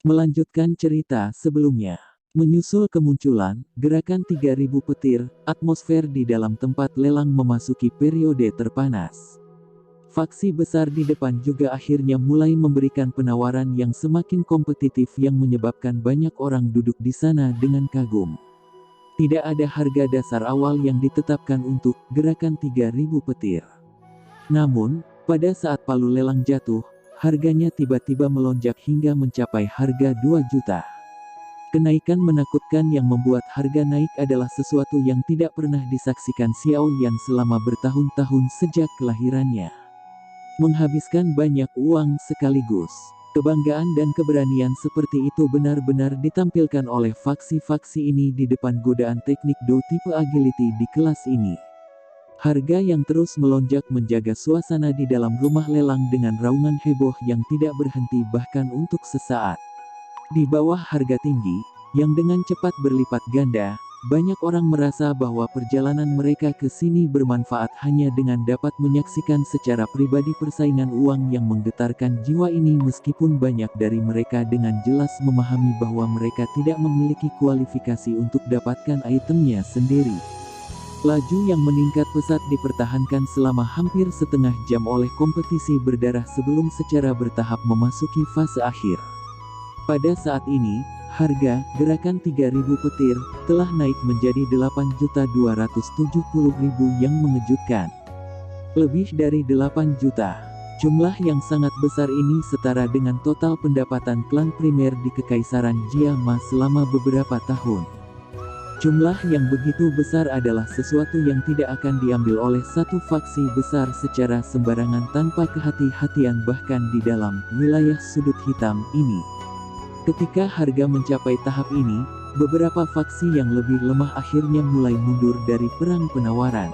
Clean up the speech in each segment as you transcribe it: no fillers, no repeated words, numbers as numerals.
Melanjutkan cerita sebelumnya. Menyusul kemunculan gerakan 3.000 petir, atmosfer di dalam tempat lelang memasuki periode terpanas. Faksi besar di depan juga akhirnya mulai memberikan penawaran yang semakin kompetitif yang menyebabkan banyak orang duduk di sana dengan kagum. Tidak ada harga dasar awal yang ditetapkan untuk gerakan 3.000 petir. Namun, pada saat palu lelang jatuh, harganya tiba-tiba melonjak hingga mencapai harga 2 juta. Kenaikan menakutkan yang membuat harga naik adalah sesuatu yang tidak pernah disaksikan Xiao Yan selama bertahun-tahun sejak kelahirannya. Menghabiskan banyak uang sekaligus. Kebanggaan dan keberanian seperti itu benar-benar ditampilkan oleh faksi-faksi ini di depan godaan teknik Do tipe agility di kelas ini. Harga yang terus melonjak menjaga suasana di dalam rumah lelang dengan raungan heboh yang tidak berhenti bahkan untuk sesaat. Di bawah harga tinggi, yang dengan cepat berlipat ganda, banyak orang merasa bahwa perjalanan mereka ke sini bermanfaat hanya dengan dapat menyaksikan secara pribadi persaingan uang yang menggetarkan jiwa ini meskipun banyak dari mereka dengan jelas memahami bahwa mereka tidak memiliki kualifikasi untuk dapatkan itemnya sendiri. Laju yang meningkat pesat dipertahankan selama hampir setengah jam oleh kompetisi berdarah sebelum secara bertahap memasuki fase akhir. Pada saat ini, harga gerakan 3.000 petir telah naik menjadi 8.270.000 yang mengejutkan. Lebih dari 8 juta. Jumlah yang sangat besar ini setara dengan total pendapatan klan primer di Kekaisaran Jiama selama beberapa tahun. Jumlah yang begitu besar adalah sesuatu yang tidak akan diambil oleh satu faksi besar secara sembarangan tanpa kehati-hatian bahkan di dalam wilayah sudut hitam ini. Ketika harga mencapai tahap ini, beberapa faksi yang lebih lemah akhirnya mulai mundur dari perang penawaran.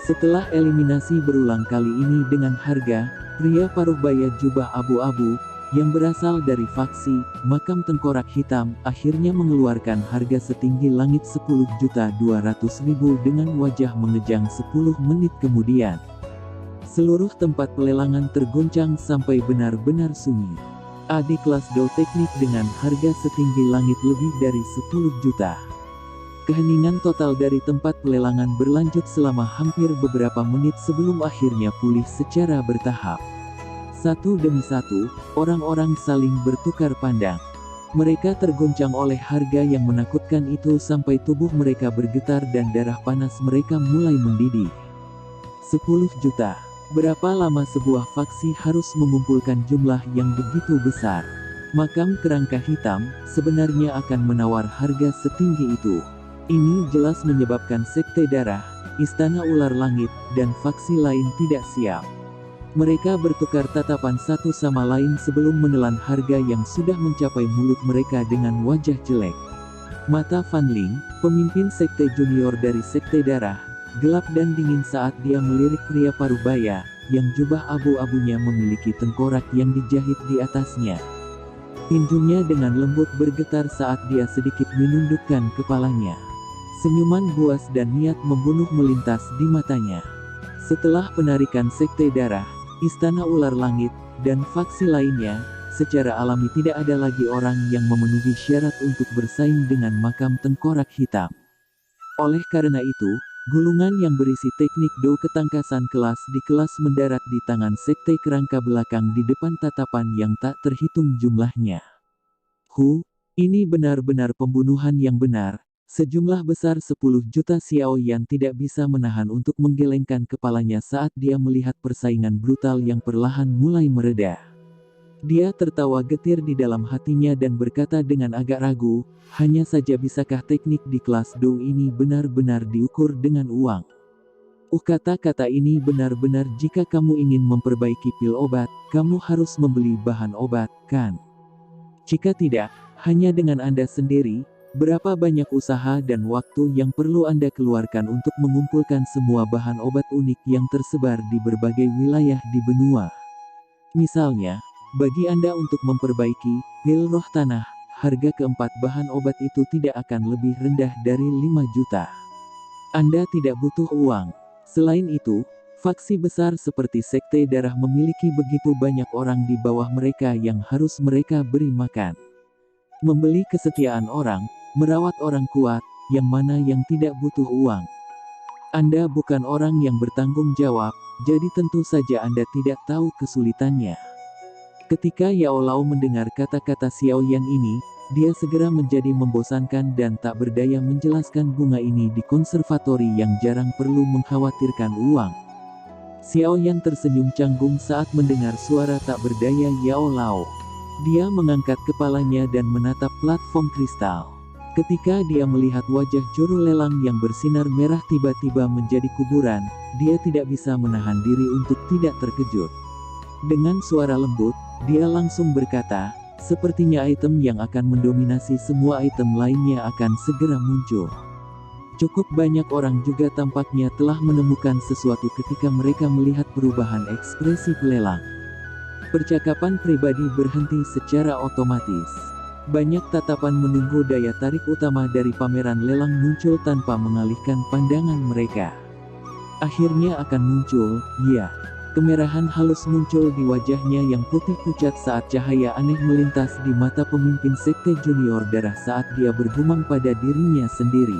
Setelah eliminasi berulang kali ini dengan harga, pria paruhbaya jubah abu-abu, yang berasal dari faksi Makam Tengkorak Hitam, akhirnya mengeluarkan harga setinggi langit 10.200.000 dengan wajah mengejang 10 menit kemudian. Seluruh tempat pelelangan terguncang sampai benar-benar sunyi. Adik kelas Do teknik dengan harga setinggi langit lebih dari 10 juta. Keheningan total dari tempat pelelangan berlanjut selama hampir beberapa menit sebelum akhirnya pulih secara bertahap. Satu demi satu, orang-orang saling bertukar pandang. Mereka terguncang oleh harga yang menakutkan itu sampai tubuh mereka bergetar dan darah panas mereka mulai mendidih. 10 juta. Berapa lama sebuah faksi harus mengumpulkan jumlah yang begitu besar? Makam Kerangka Hitam sebenarnya akan menawar harga setinggi itu. Ini jelas menyebabkan Sekte Darah, Istana Ular Langit, dan faksi lain tidak siap. Mereka bertukar tatapan satu sama lain sebelum menelan harga yang sudah mencapai mulut mereka dengan wajah jelek. Mata Fan Ling, pemimpin Sekte Junior dari Sekte Darah, gelap dan dingin saat dia melirik pria parubaya, yang jubah abu-abunya memiliki tengkorak yang dijahit di atasnya. Tinjunya dengan lembut bergetar saat dia sedikit menundukkan kepalanya. Senyuman buas dan niat membunuh melintas di matanya. Setelah penarikan Sekte Darah, Istana Ular Langit, dan faksi lainnya, secara alami tidak ada lagi orang yang memenuhi syarat untuk bersaing dengan Makam Tengkorak Hitam. Oleh karena itu, gulungan yang berisi teknik Do ketangkasan kelas di kelas mendarat di tangan Sekte Kerangka Belakang di depan tatapan yang tak terhitung jumlahnya. Ini benar-benar pembunuhan yang benar. Sejumlah besar 10 juta Xiao Yan tidak bisa menahan untuk menggelengkan kepalanya saat dia melihat persaingan brutal yang perlahan mulai mereda. Dia tertawa getir di dalam hatinya dan berkata dengan agak ragu, hanya saja bisakah teknik di kelas Do ini benar-benar diukur dengan uang? Kata-kata ini benar-benar jika kamu ingin memperbaiki pil obat, kamu harus membeli bahan obat, kan? Jika tidak, hanya dengan Anda sendiri, berapa banyak usaha dan waktu yang perlu Anda keluarkan untuk mengumpulkan semua bahan obat unik yang tersebar di berbagai wilayah di benua? Misalnya, bagi Anda untuk memperbaiki pil roh tanah, harga keempat bahan obat itu tidak akan lebih rendah dari 5 juta. Anda tidak butuh uang. Selain itu, faksi besar seperti Sekte Darah memiliki begitu banyak orang di bawah mereka yang harus mereka beri makan. Membeli kesetiaan orang, merawat orang kuat, yang mana yang tidak butuh uang. Anda bukan orang yang bertanggung jawab, jadi tentu saja Anda tidak tahu kesulitannya. Ketika Yao Lao mendengar kata-kata Xiao Yan ini, dia segera menjadi membosankan dan tak berdaya menjelaskan bunga ini di konservatori yang jarang perlu mengkhawatirkan uang. Xiao Yan tersenyum canggung saat mendengar suara tak berdaya Yao Lao. Dia mengangkat kepalanya dan menatap platform kristal. Ketika dia melihat wajah juru lelang yang bersinar merah tiba-tiba menjadi kuburan, dia tidak bisa menahan diri untuk tidak terkejut. Dengan suara lembut, dia langsung berkata, "Sepertinya item yang akan mendominasi semua item lainnya akan segera muncul." Cukup banyak orang juga tampaknya telah menemukan sesuatu ketika mereka melihat perubahan ekspresi pelelang. Percakapan pribadi berhenti secara otomatis. Banyak tatapan menunggu daya tarik utama dari pameran lelang muncul tanpa mengalihkan pandangan mereka. Akhirnya akan muncul, ya. Kemerahan halus muncul di wajahnya yang putih pucat saat cahaya aneh melintas di mata pemimpin sekte junior darah saat dia bergumam pada dirinya sendiri.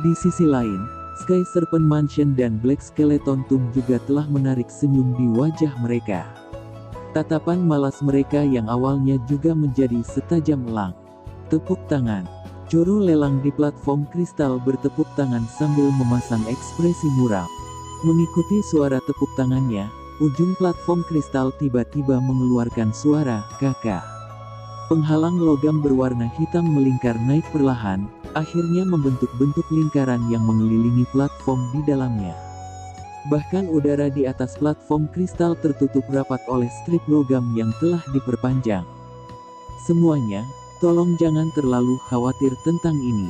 Di sisi lain, Sky Serpent Mansion dan Black Skeleton Tomb juga telah menarik senyum di wajah mereka. Tatapan malas mereka yang awalnya juga menjadi setajam elang. Tepuk tangan. Juru lelang di platform kristal bertepuk tangan sambil memasang ekspresi muram. Mengikuti suara tepuk tangannya, ujung platform kristal tiba-tiba mengeluarkan suara "kakak". Penghalang logam berwarna hitam melingkar naik perlahan, akhirnya membentuk bentuk lingkaran yang mengelilingi platform di dalamnya. Bahkan udara di atas platform kristal tertutup rapat oleh strip logam yang telah diperpanjang. Semuanya, tolong jangan terlalu khawatir tentang ini.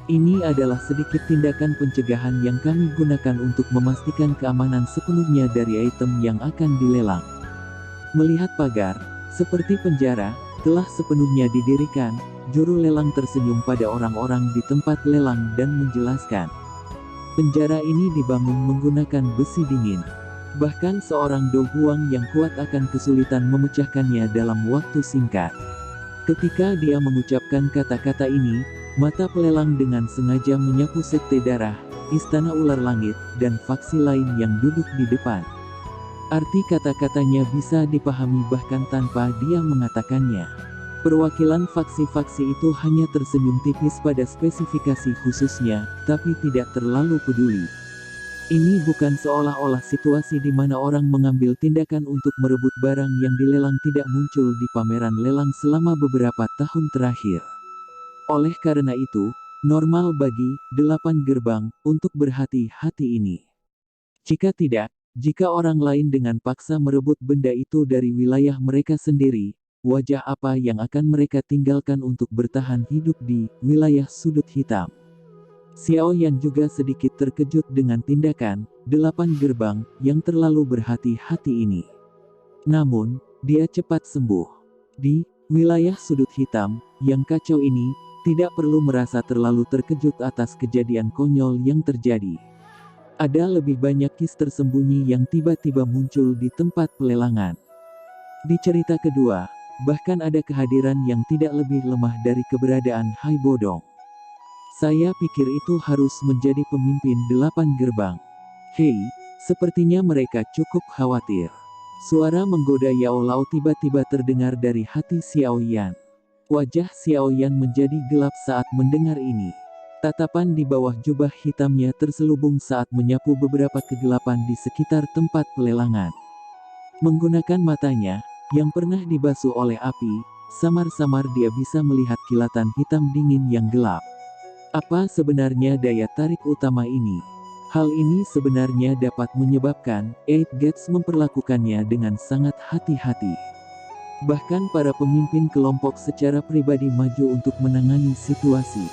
Ini adalah sedikit tindakan pencegahan yang kami gunakan untuk memastikan keamanan sepenuhnya dari item yang akan dilelang. Melihat pagar, seperti penjara, telah sepenuhnya didirikan, juru lelang tersenyum pada orang-orang di tempat lelang dan menjelaskan. Penjara ini dibangun menggunakan besi dingin. Bahkan seorang Do Huang yang kuat akan kesulitan memecahkannya dalam waktu singkat. Ketika dia mengucapkan kata-kata ini, mata pelelang dengan sengaja menyapu sekte darah, istana ular langit, dan faksi lain yang duduk di depan. Arti kata-katanya bisa dipahami bahkan tanpa dia mengatakannya. Perwakilan faksi-faksi itu hanya tersenyum tipis pada spesifikasi khususnya, tapi tidak terlalu peduli. Ini bukan seolah-olah situasi di mana orang mengambil tindakan untuk merebut barang yang dilelang tidak muncul di pameran lelang selama beberapa tahun terakhir. Oleh karena itu, normal bagi 8 gerbang untuk berhati-hati ini. Jika tidak, jika orang lain dengan paksa merebut benda itu dari wilayah mereka sendiri, wajah apa yang akan mereka tinggalkan untuk bertahan hidup di wilayah sudut hitam? Xiao Yan juga sedikit terkejut dengan tindakan 8 gerbang yang terlalu berhati-hati ini. Namun, dia cepat sembuh. Di wilayah sudut hitam yang kacau ini, tidak perlu merasa terlalu terkejut atas kejadian konyol yang terjadi. Ada lebih banyak kis tersembunyi yang tiba-tiba muncul di tempat pelelangan. Di cerita kedua, bahkan ada kehadiran yang tidak lebih lemah dari keberadaan Hai Bodong. Saya pikir itu harus menjadi pemimpin 8 gerbang. Hei, sepertinya mereka cukup khawatir. Suara menggoda Yao Lao tiba-tiba terdengar dari hati Xiao Yan. Wajah Xiao Yan menjadi gelap saat mendengar ini. Tatapan di bawah jubah hitamnya terselubung saat menyapu beberapa kegelapan di sekitar tempat pelelangan. Menggunakan matanya, yang pernah dibasuh oleh api, samar-samar dia bisa melihat kilatan hitam dingin yang gelap. Apa sebenarnya daya tarik utama ini? Hal ini sebenarnya dapat menyebabkan Eight Gates memperlakukannya dengan sangat hati-hati. Bahkan para pemimpin kelompok secara pribadi maju untuk menangani situasi.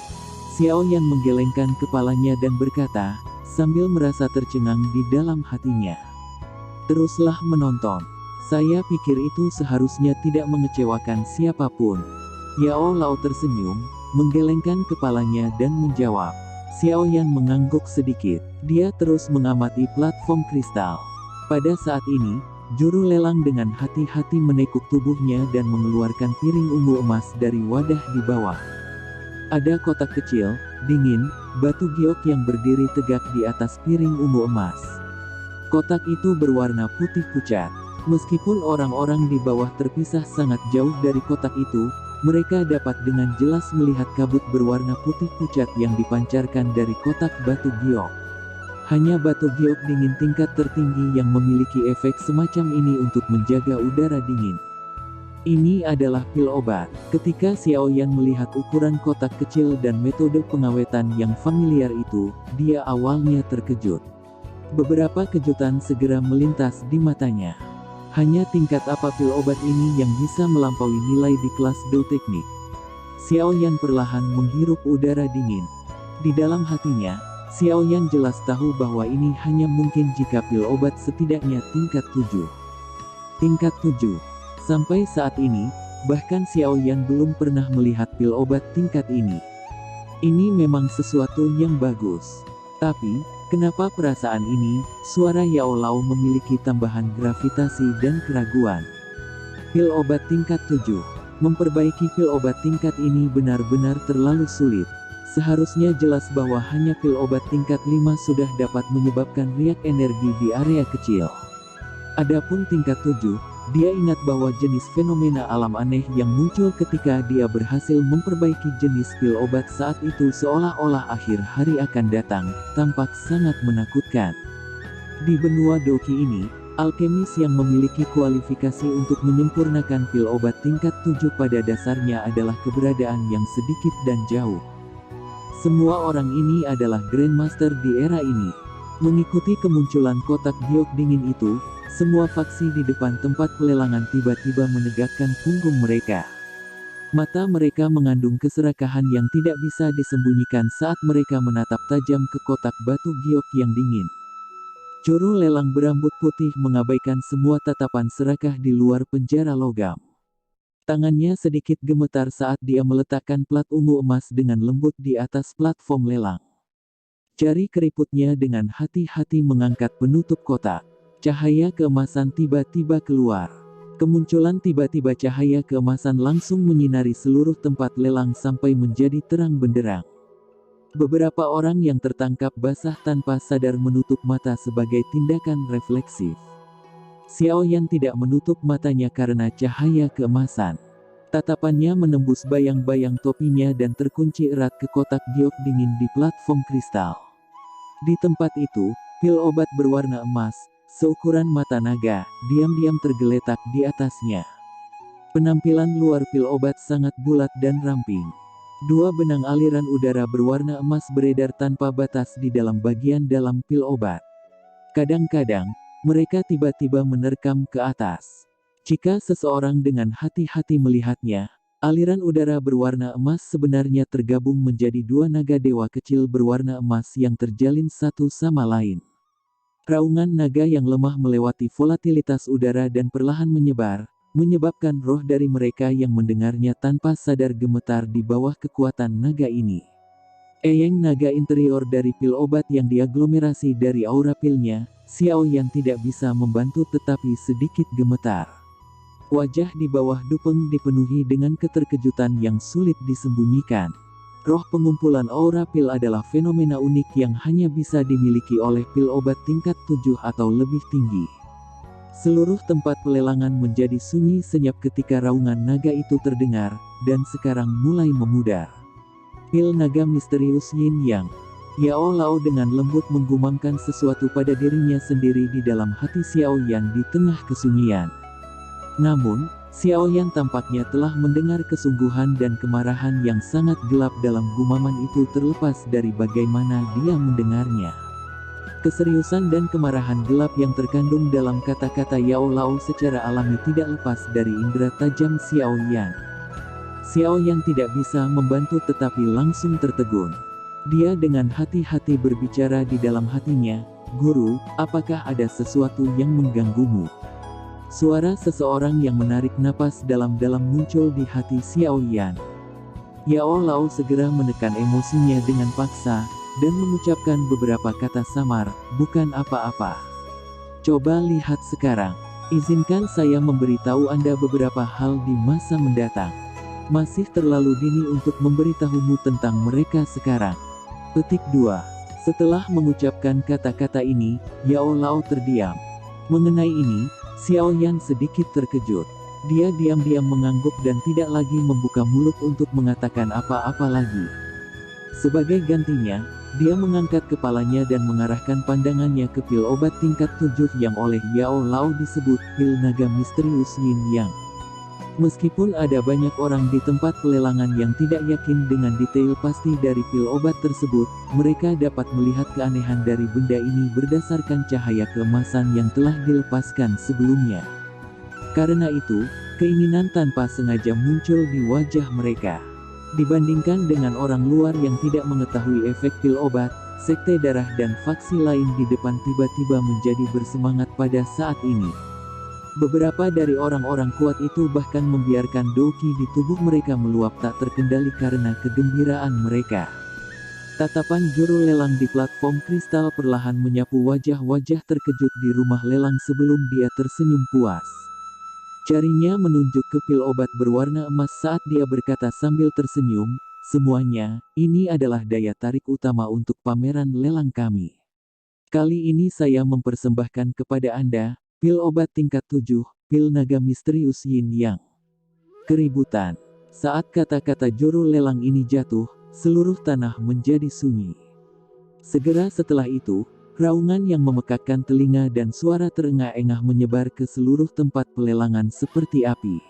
Xiao Yan menggelengkan kepalanya dan berkata, sambil merasa tercengang di dalam hatinya. Teruslah menonton. Saya pikir itu seharusnya tidak mengecewakan siapapun. Yao Lao tersenyum, menggelengkan kepalanya dan menjawab. Xiao Yan mengangguk sedikit. Dia terus mengamati platform kristal. Pada saat ini, Juru lelang dengan hati-hati menekuk tubuhnya dan mengeluarkan piring ungu emas dari wadah di bawah. Ada kotak kecil, dingin, batu giok yang berdiri tegak di atas piring ungu emas. Kotak itu berwarna putih pucat. Meskipun orang-orang di bawah terpisah sangat jauh dari kotak itu, mereka dapat dengan jelas melihat kabut berwarna putih pucat yang dipancarkan dari kotak batu giok. Hanya batu giok dingin tingkat tertinggi yang memiliki efek semacam ini untuk menjaga udara dingin. Ini adalah pil obat. Ketika Xiaoyan melihat ukuran kotak kecil dan metode pengawetan yang familiar itu, dia awalnya terkejut. Beberapa kejutan segera melintas di matanya. Hanya tingkat apa pil obat ini yang bisa melampaui nilai di kelas Do Teknik? Xiaoyan perlahan menghirup udara dingin. Di dalam hatinya, Xiaoyan jelas tahu bahwa ini hanya mungkin jika pil obat setidaknya tingkat 7. Tingkat 7. Sampai saat ini, bahkan Xiaoyan belum pernah melihat pil obat tingkat ini. Ini memang sesuatu yang bagus. Tapi, kenapa perasaan ini, suara Yao Lao memiliki tambahan gravitasi dan keraguan? Pil obat tingkat 7. Memperbaiki pil obat tingkat ini benar-benar terlalu sulit. Seharusnya jelas bahwa hanya pil obat tingkat 5 sudah dapat menyebabkan riak energi di area kecil. Adapun tingkat 7, dia ingat bahwa jenis fenomena alam aneh yang muncul ketika dia berhasil memperbaiki jenis pil obat saat itu seolah-olah akhir hari akan datang, tampak sangat menakutkan. Di benua Doki ini, alkemis yang memiliki kualifikasi untuk menyempurnakan pil obat tingkat 7 pada dasarnya adalah keberadaan yang sedikit dan jauh. Semua orang ini adalah Grandmaster di era ini. Mengikuti kemunculan kotak giok dingin itu, semua faksi di depan tempat pelelangan tiba-tiba menegakkan punggung mereka. Mata mereka mengandung keserakahan yang tidak bisa disembunyikan saat mereka menatap tajam ke kotak batu giok yang dingin. Juru lelang berambut putih mengabaikan semua tatapan serakah di luar penjara logam. Tangannya sedikit gemetar saat dia meletakkan plat ungu emas dengan lembut di atas platform lelang. Jari keriputnya dengan hati-hati mengangkat penutup kotak. Cahaya keemasan tiba-tiba keluar. Kemunculan tiba-tiba cahaya keemasan langsung menyinari seluruh tempat lelang sampai menjadi terang benderang. Beberapa orang yang tertangkap basah tanpa sadar menutup mata sebagai tindakan refleksif. Xiaoyan tidak menutup matanya karena cahaya keemasan. Tatapannya menembus bayang-bayang topinya dan terkunci erat ke kotak giok dingin di platform kristal. Di tempat itu, pil obat berwarna emas, seukuran mata naga, diam-diam tergeletak di atasnya. Penampilan luar pil obat sangat bulat dan ramping. Dua benang aliran udara berwarna emas beredar tanpa batas di dalam bagian dalam pil obat. Kadang-kadang, mereka tiba-tiba menerkam ke atas. Jika seseorang dengan hati-hati melihatnya, aliran udara berwarna emas sebenarnya tergabung menjadi dua naga dewa kecil berwarna emas yang terjalin satu sama lain. Raungan naga yang lemah melewati volatilitas udara dan perlahan menyebar, menyebabkan roh dari mereka yang mendengarnya tanpa sadar gemetar di bawah kekuatan naga ini. Eyeng naga interior dari pil obat yang diaglomerasi dari aura pilnya, Xiaoyan tidak bisa membantu tetapi sedikit gemetar. Wajah di bawah Dupeng dipenuhi dengan keterkejutan yang sulit disembunyikan. Roh pengumpulan aura pil adalah fenomena unik yang hanya bisa dimiliki oleh pil obat tingkat 7 atau lebih tinggi. Seluruh tempat pelelangan menjadi sunyi senyap ketika raungan naga itu terdengar, dan sekarang mulai memudar. Pil naga misterius Yin Yang. Yao Lao dengan lembut menggumamkan sesuatu pada dirinya sendiri di dalam hati Xiaoyan di tengah kesunyian. Namun, Xiaoyan tampaknya telah mendengar kesungguhan dan kemarahan yang sangat gelap dalam gumaman itu terlepas dari bagaimana dia mendengarnya. Keseriusan dan kemarahan gelap yang terkandung dalam kata-kata Yao Lao secara alami tidak lepas dari indera tajam Xiaoyan. Xiaoyan tidak bisa membantu tetapi langsung tertegun. Dia dengan hati-hati berbicara di dalam hatinya, "Guru, apakah ada sesuatu yang mengganggumu?" Suara seseorang yang menarik napas dalam-dalam muncul di hati Xiaoyan. Yao Lao segera menekan emosinya dengan paksa, dan mengucapkan beberapa kata samar, "Bukan apa-apa. Coba lihat sekarang." Izinkan saya memberitahu Anda beberapa hal di masa mendatang. Masih terlalu dini untuk memberitahumu tentang mereka sekarang. Petik 2. Setelah mengucapkan kata-kata ini, Yao Lao terdiam. Mengenai ini, Xiao Yan sedikit terkejut. Dia diam-diam mengangguk dan tidak lagi membuka mulut untuk mengatakan apa-apa lagi. Sebagai gantinya, dia mengangkat kepalanya dan mengarahkan pandangannya ke pil obat tingkat 7 yang oleh Yao Lao disebut pil naga misterius Yin Yang. Meskipun ada banyak orang di tempat pelelangan yang tidak yakin dengan detail pasti dari pil obat tersebut, mereka dapat melihat keanehan dari benda ini berdasarkan cahaya keemasan yang telah dilepaskan sebelumnya. Karena itu, keinginan tanpa sengaja muncul di wajah mereka. Dibandingkan dengan orang luar yang tidak mengetahui efek pil obat, sekte darah dan faksi lain di depan tiba-tiba menjadi bersemangat pada saat ini. Beberapa dari orang-orang kuat itu bahkan membiarkan doki di tubuh mereka meluap tak terkendali karena kegembiraan mereka. Tatapan juru lelang di platform kristal perlahan menyapu wajah-wajah terkejut di rumah lelang sebelum dia tersenyum puas. Jarinya menunjuk ke pil obat berwarna emas saat dia berkata sambil tersenyum, "Semuanya, ini adalah daya tarik utama untuk pameran lelang kami. Kali ini saya mempersembahkan kepada Anda, pil obat tingkat 7, pil naga misterius Yin Yang." Keributan. Saat kata-kata juru lelang ini jatuh, seluruh tanah menjadi sunyi. Segera setelah itu, raungan yang memekakkan telinga dan suara terengah-engah menyebar ke seluruh tempat pelelangan seperti api.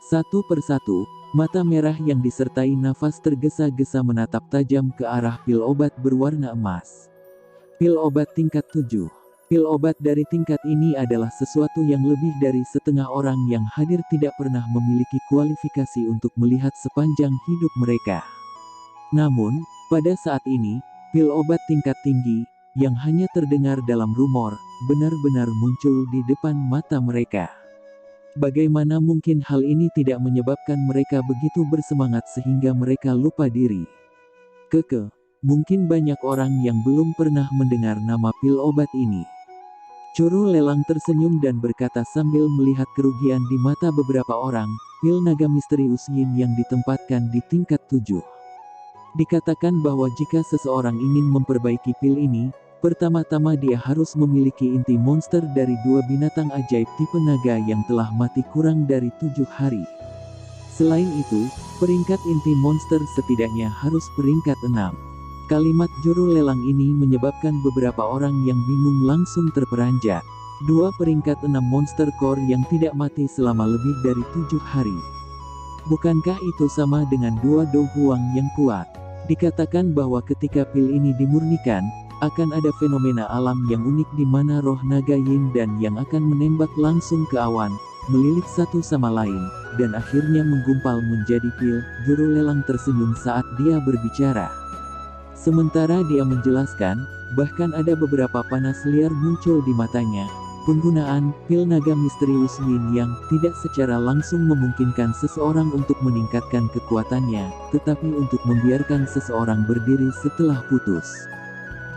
Satu persatu, mata merah yang disertai nafas tergesa-gesa menatap tajam ke arah pil obat berwarna emas. Pil obat tingkat 7. Pil obat dari tingkat ini adalah sesuatu yang lebih dari setengah orang yang hadir tidak pernah memiliki kualifikasi untuk melihat sepanjang hidup mereka. Namun, pada saat ini, pil obat tingkat tinggi, yang hanya terdengar dalam rumor, benar-benar muncul di depan mata mereka. Bagaimana mungkin hal ini tidak menyebabkan mereka begitu bersemangat sehingga mereka lupa diri? Mungkin banyak orang yang belum pernah mendengar nama pil obat ini. Juru lelang tersenyum dan berkata sambil melihat kerugian di mata beberapa orang, pil naga misterius Yin yang ditempatkan di tingkat 7. Dikatakan bahwa jika seseorang ingin memperbaiki pil ini, pertama-tama dia harus memiliki inti monster dari 2 binatang ajaib tipe naga yang telah mati kurang dari 7 hari. Selain itu, peringkat inti monster setidaknya harus peringkat 6. Kalimat juru lelang ini menyebabkan beberapa orang yang bingung langsung terperanjat. 2 peringkat 6 monster core yang tidak mati selama lebih dari 7 hari. Bukankah itu sama dengan 2 Do Huang yang kuat? Dikatakan bahwa ketika pil ini dimurnikan, akan ada fenomena alam yang unik di mana roh naga Yin dan yang akan menembak langsung ke awan, melilit satu sama lain, dan akhirnya menggumpal menjadi pil. Juru lelang tersenyum saat dia berbicara. Sementara dia menjelaskan, bahkan ada beberapa panas liar muncul di matanya. Penggunaan pil naga misterius Yin yang tidak secara langsung memungkinkan seseorang untuk meningkatkan kekuatannya, tetapi untuk membiarkan seseorang berdiri setelah putus.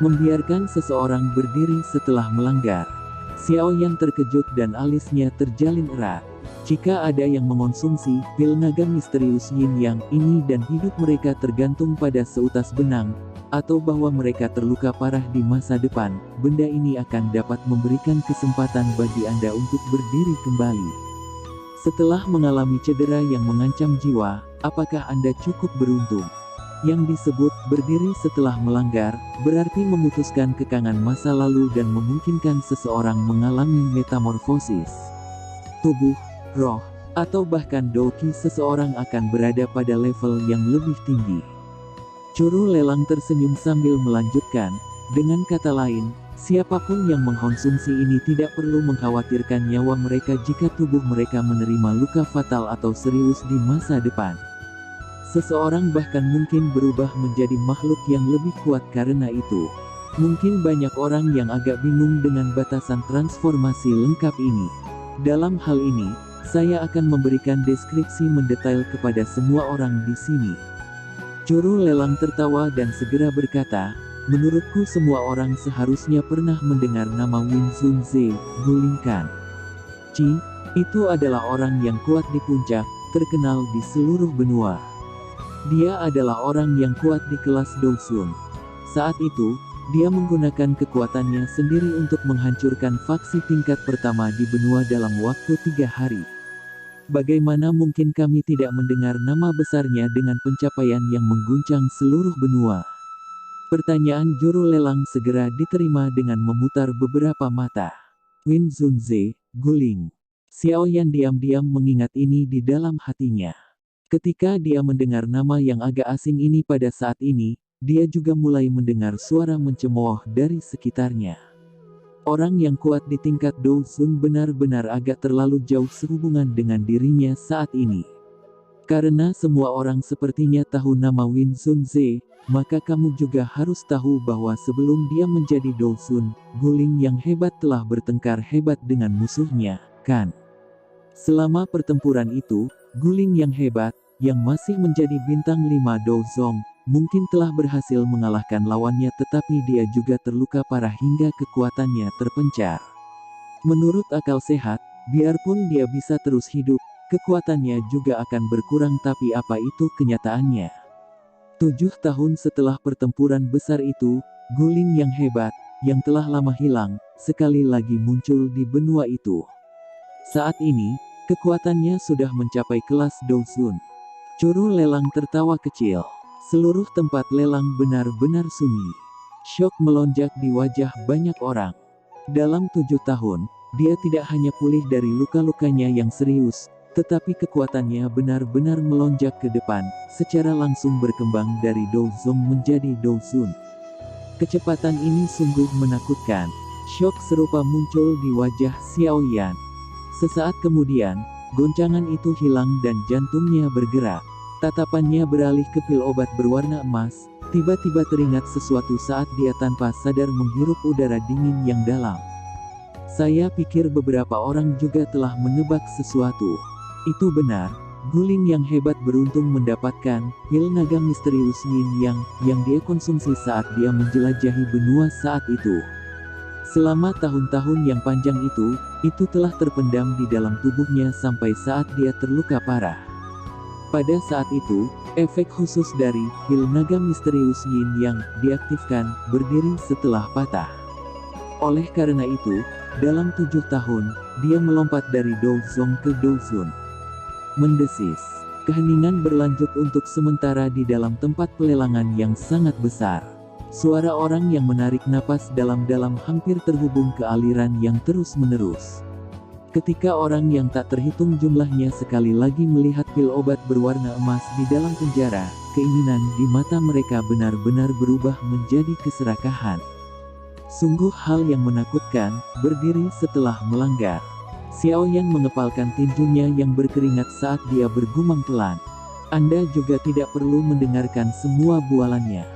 Membiarkan seseorang berdiri setelah melanggar. Xiao Yan terkejut dan alisnya terjalin erat. Jika ada yang mengonsumsi pil naga misterius Yin Yang ini dan hidup mereka tergantung pada seutas benang, atau bahwa mereka terluka parah di masa depan, benda ini akan dapat memberikan kesempatan bagi Anda untuk berdiri kembali. Setelah mengalami cedera yang mengancam jiwa, apakah Anda cukup beruntung? Yang disebut berdiri setelah melanggar, berarti memutuskan kekangan masa lalu dan memungkinkan seseorang mengalami metamorfosis. Tubuh, roh, atau bahkan doki seseorang akan berada pada level yang lebih tinggi. Juru lelang tersenyum sambil melanjutkan, dengan kata lain, siapapun yang mengkonsumsi ini tidak perlu mengkhawatirkan nyawa mereka jika tubuh mereka menerima luka fatal atau serius di masa depan. Seseorang bahkan mungkin berubah menjadi makhluk yang lebih kuat karena itu. Mungkin banyak orang yang agak bingung dengan batasan transformasi lengkap ini. Dalam hal ini, saya akan memberikan deskripsi mendetail kepada semua orang di sini. Juru lelang tertawa dan segera berkata, menurutku semua orang seharusnya pernah mendengar nama Win Zunze, Gulingkan. Ci, itu adalah orang yang kuat di puncak, terkenal di seluruh benua. Dia adalah orang yang kuat di kelas Dousun. Saat itu, dia menggunakan kekuatannya sendiri untuk menghancurkan faksi tingkat pertama di benua dalam waktu 3 hari. Bagaimana mungkin kami tidak mendengar nama besarnya dengan pencapaian yang mengguncang seluruh benua? Pertanyaan juru lelang segera diterima dengan memutar beberapa mata. Win Zunze, guling. Xiao Yan diam-diam mengingat ini di dalam hatinya. Ketika dia mendengar nama yang agak asing ini pada saat ini, dia juga mulai mendengar suara mencemooh dari sekitarnya. Orang yang kuat di tingkat Dousun benar-benar agak terlalu jauh sehubungan dengan dirinya saat ini. Karena semua orang sepertinya tahu nama Win Zunze, maka kamu juga harus tahu bahwa sebelum dia menjadi Dousun, guling yang hebat telah bertengkar hebat dengan musuhnya, kan? Selama pertempuran itu, guling yang hebat, yang masih menjadi bintang 5 Douzong, mungkin telah berhasil mengalahkan lawannya, tetapi dia juga terluka parah hingga kekuatannya terpencar. Menurut akal sehat, biarpun dia bisa terus hidup, kekuatannya juga akan berkurang, tapi apa itu kenyataannya? 7 tahun setelah pertempuran besar itu, guling yang hebat, yang telah lama hilang, sekali lagi muncul di benua itu. Saat ini, kekuatannya sudah mencapai kelas Dousun. Juru lelang tertawa kecil. Seluruh tempat lelang benar-benar sunyi. Syok melonjak di wajah banyak orang. Dalam 7 tahun, dia tidak hanya pulih dari luka-lukanya yang serius, tetapi kekuatannya benar-benar melonjak ke depan, secara langsung berkembang dari Douzong menjadi Dousun. Kecepatan ini sungguh menakutkan. Syok serupa muncul di wajah Xiao Yan. Sesaat kemudian, goncangan itu hilang dan jantungnya bergerak. Tatapannya beralih ke pil obat berwarna emas. Tiba-tiba teringat sesuatu saat dia tanpa sadar menghirup udara dingin yang dalam. Saya pikir beberapa orang juga telah menebak sesuatu. Itu benar, guling yang hebat beruntung mendapatkan pil naga misterius Yin yang dia konsumsi saat dia menjelajahi benua saat itu. Selama tahun-tahun yang panjang itu telah terpendam di dalam tubuhnya sampai saat dia terluka parah. Pada saat itu, efek khusus dari pil naga misterius Yin yang diaktifkan, berdiri setelah patah. Oleh karena itu, dalam 7 tahun, dia melompat dari Douzong ke Dousun. Mendesis. Keheningan berlanjut untuk sementara di dalam tempat pelelangan yang sangat besar. Suara orang yang menarik napas dalam-dalam hampir terhubung ke aliran yang terus-menerus. Ketika orang yang tak terhitung jumlahnya sekali lagi melihat pil obat berwarna emas di dalam penjara, keinginan di mata mereka benar-benar berubah menjadi keserakahan. Sungguh hal yang menakutkan, berdiri setelah melanggar. Xiao Yan mengepalkan tinjunya yang berkeringat saat dia bergumam pelan. Anda juga tidak perlu mendengarkan semua bualannya.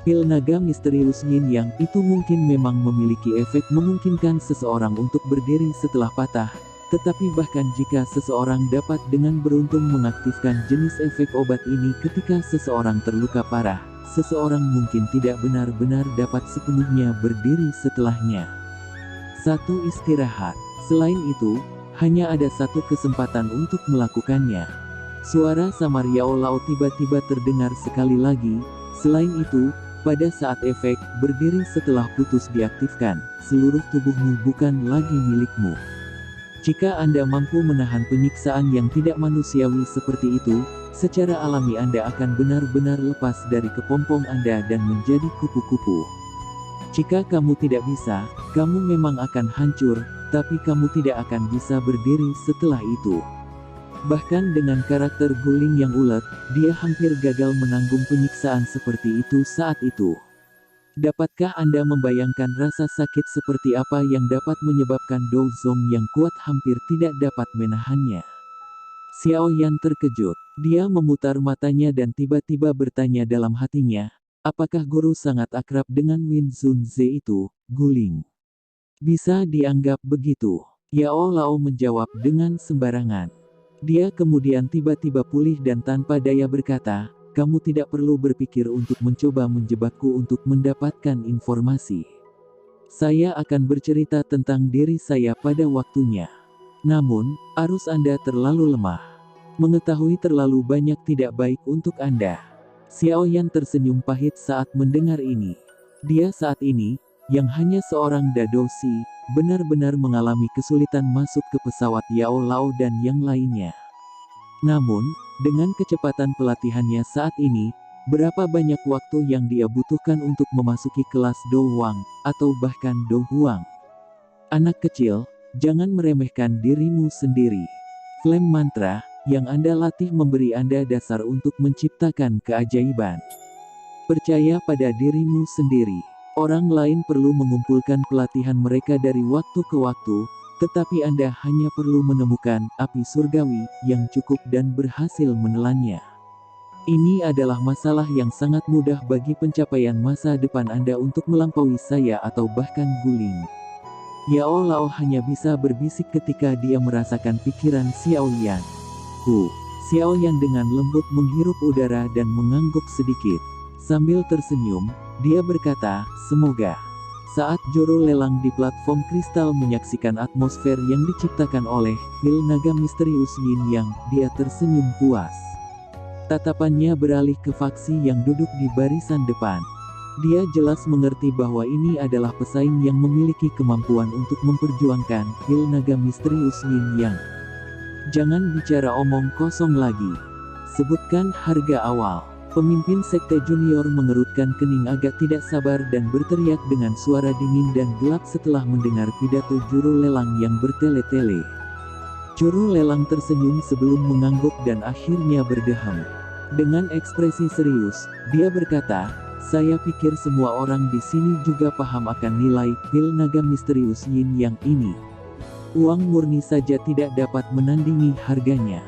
Pil naga misterius Yin yang itu mungkin memang memiliki efek memungkinkan seseorang untuk berdiri setelah patah, tetapi bahkan jika seseorang dapat dengan beruntung mengaktifkan jenis efek obat ini ketika seseorang terluka parah, seseorang mungkin tidak benar-benar dapat sepenuhnya berdiri setelahnya. 1. Istirahat. Selain itu, hanya ada satu kesempatan untuk melakukannya. Suara samar Yao Lao tiba-tiba terdengar sekali lagi. Selain itu, pada saat efek berdiri setelah putus diaktifkan, seluruh tubuhmu bukan lagi milikmu. Jika Anda mampu menahan penyiksaan yang tidak manusiawi seperti itu, secara alami Anda akan benar-benar lepas dari kepompong Anda dan menjadi kupu-kupu. Jika kamu tidak bisa, kamu memang akan hancur, tapi kamu tidak akan bisa berdiri setelah itu. Bahkan dengan karakter guling yang ulet, dia hampir gagal menanggung penyiksaan seperti itu saat itu. Dapatkah Anda membayangkan rasa sakit seperti apa yang dapat menyebabkan Douzong yang kuat hampir tidak dapat menahannya? Xiao Yan terkejut. Dia memutar matanya dan tiba-tiba bertanya dalam hatinya, apakah guru sangat akrab dengan Win Zunze itu, guling? Bisa dianggap begitu. Yao Lao menjawab dengan sembarangan. Dia kemudian tiba-tiba pulih dan tanpa daya berkata, kamu tidak perlu berpikir untuk mencoba menjebakku untuk mendapatkan informasi. Saya akan bercerita tentang diri saya pada waktunya. Namun, arus Anda terlalu lemah. Mengetahui terlalu banyak tidak baik untuk Anda. Xiao Yan tersenyum pahit saat mendengar ini. Dia saat ini, yang hanya seorang dadosi, benar-benar mengalami kesulitan masuk ke pesawat Yao Lao dan yang lainnya. Namun, dengan kecepatan pelatihannya saat ini, berapa banyak waktu yang dia butuhkan untuk memasuki kelas Do Huang, atau bahkan Do Huang. Anak kecil, jangan meremehkan dirimu sendiri. Flame mantra, yang Anda latih memberi Anda dasar untuk menciptakan keajaiban. Percaya pada dirimu sendiri. Orang lain perlu mengumpulkan pelatihan mereka dari waktu ke waktu, tetapi Anda hanya perlu menemukan api surgawi yang cukup dan berhasil menelannya. Ini adalah masalah yang sangat mudah bagi pencapaian masa depan Anda untuk melampaui saya atau bahkan guling. Yao Lao hanya bisa berbisik ketika dia merasakan pikiran Xiao Yan. Xiao Yan dengan lembut menghirup udara dan mengangguk sedikit. Sambil tersenyum, dia berkata, semoga. Saat juru lelang di platform kristal menyaksikan atmosfer yang diciptakan oleh pil naga misterius Yin Yang, dia tersenyum puas. Tatapannya beralih ke faksi yang duduk di barisan depan. Dia jelas mengerti bahwa ini adalah pesaing yang memiliki kemampuan untuk memperjuangkan pil naga misterius Yin Yang. Jangan bicara omong kosong lagi. Sebutkan harga awal. Pemimpin sekte junior mengerutkan kening agak tidak sabar dan berteriak dengan suara dingin dan gelap setelah mendengar pidato juru lelang yang bertele-tele. Juru lelang tersenyum sebelum mengangguk dan akhirnya berdeham. Dengan ekspresi serius, dia berkata, saya pikir semua orang di sini juga paham akan nilai pil naga misterius Yin Yang ini. Uang murni saja tidak dapat menandingi harganya.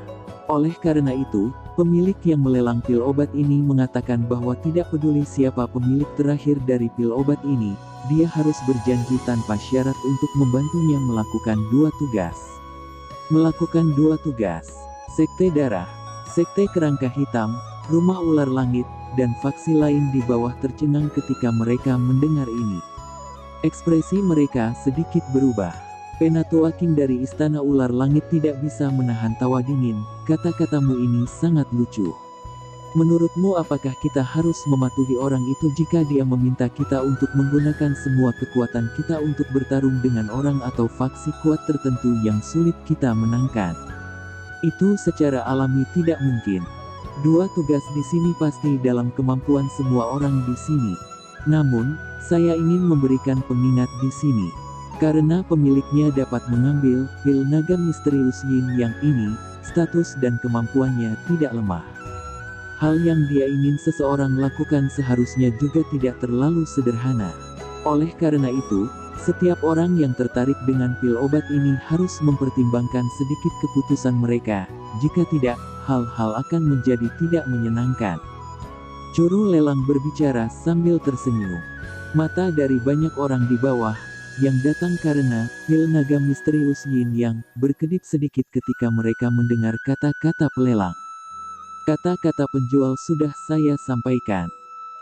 Oleh karena itu, pemilik yang melelang pil obat ini mengatakan bahwa tidak peduli siapa pemilik terakhir dari pil obat ini, dia harus berjanji tanpa syarat untuk membantunya melakukan 2 tugas. Melakukan 2 tugas. Sekte Darah, Sekte Kerangka Hitam, Rumah Ular Langit, dan faksi lain di bawah tercengang ketika mereka mendengar ini. Ekspresi mereka sedikit berubah. Penatua King dari Istana Ular Langit tidak bisa menahan tawa dingin, kata-katamu ini sangat lucu. Menurutmu apakah kita harus mematuhi orang itu jika dia meminta kita untuk menggunakan semua kekuatan kita untuk bertarung dengan orang atau faksi kuat tertentu yang sulit kita menangkan? Itu secara alami tidak mungkin. 2 tugas di sini pasti dalam kemampuan semua orang di sini. Namun, saya ingin memberikan pengingat di sini. Karena pemiliknya dapat mengambil pil naga misterius Yin Yang ini, status dan kemampuannya tidak lemah. Hal yang dia ingin seseorang lakukan seharusnya juga tidak terlalu sederhana. Oleh karena itu, setiap orang yang tertarik dengan pil obat ini harus mempertimbangkan sedikit keputusan mereka, jika tidak, hal-hal akan menjadi tidak menyenangkan. Juru lelang berbicara sambil tersenyum. Mata dari banyak orang di bawah, yang datang karena pil naga misterius Yin Yang, berkedip sedikit ketika mereka mendengar kata-kata pelelang. Kata-kata penjual sudah saya sampaikan.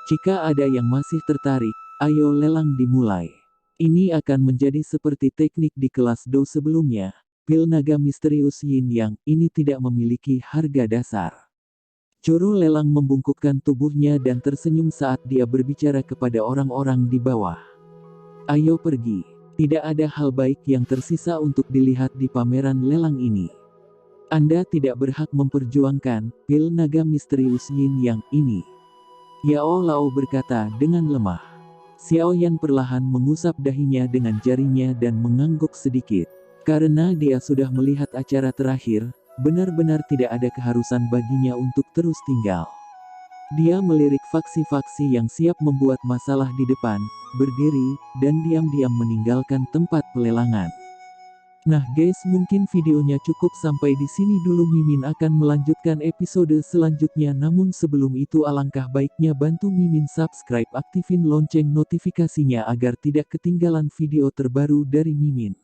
Jika ada yang masih tertarik, ayo lelang dimulai. Ini akan menjadi seperti teknik di kelas Do sebelumnya. Pil naga misterius Yin Yang ini tidak memiliki harga dasar. Juru lelang membungkukkan tubuhnya dan tersenyum saat dia berbicara kepada orang-orang di bawah. Ayo pergi. Tidak ada hal baik yang tersisa untuk dilihat di pameran lelang ini. Anda tidak berhak memperjuangkan pil naga misterius Yin Yang ini. Yao Lao berkata dengan lemah. Xiao Yan perlahan mengusap dahinya dengan jarinya dan mengangguk sedikit. Karena dia sudah melihat acara terakhir, benar-benar tidak ada keharusan baginya untuk terus tinggal. Dia melirik faksi-faksi yang siap membuat masalah di depan, berdiri, dan diam-diam meninggalkan tempat pelelangan. Nah guys, mungkin videonya cukup sampai di sini dulu. Mimin akan melanjutkan episode selanjutnya, namun sebelum itu alangkah baiknya bantu Mimin subscribe, aktifin lonceng notifikasinya agar tidak ketinggalan video terbaru dari Mimin.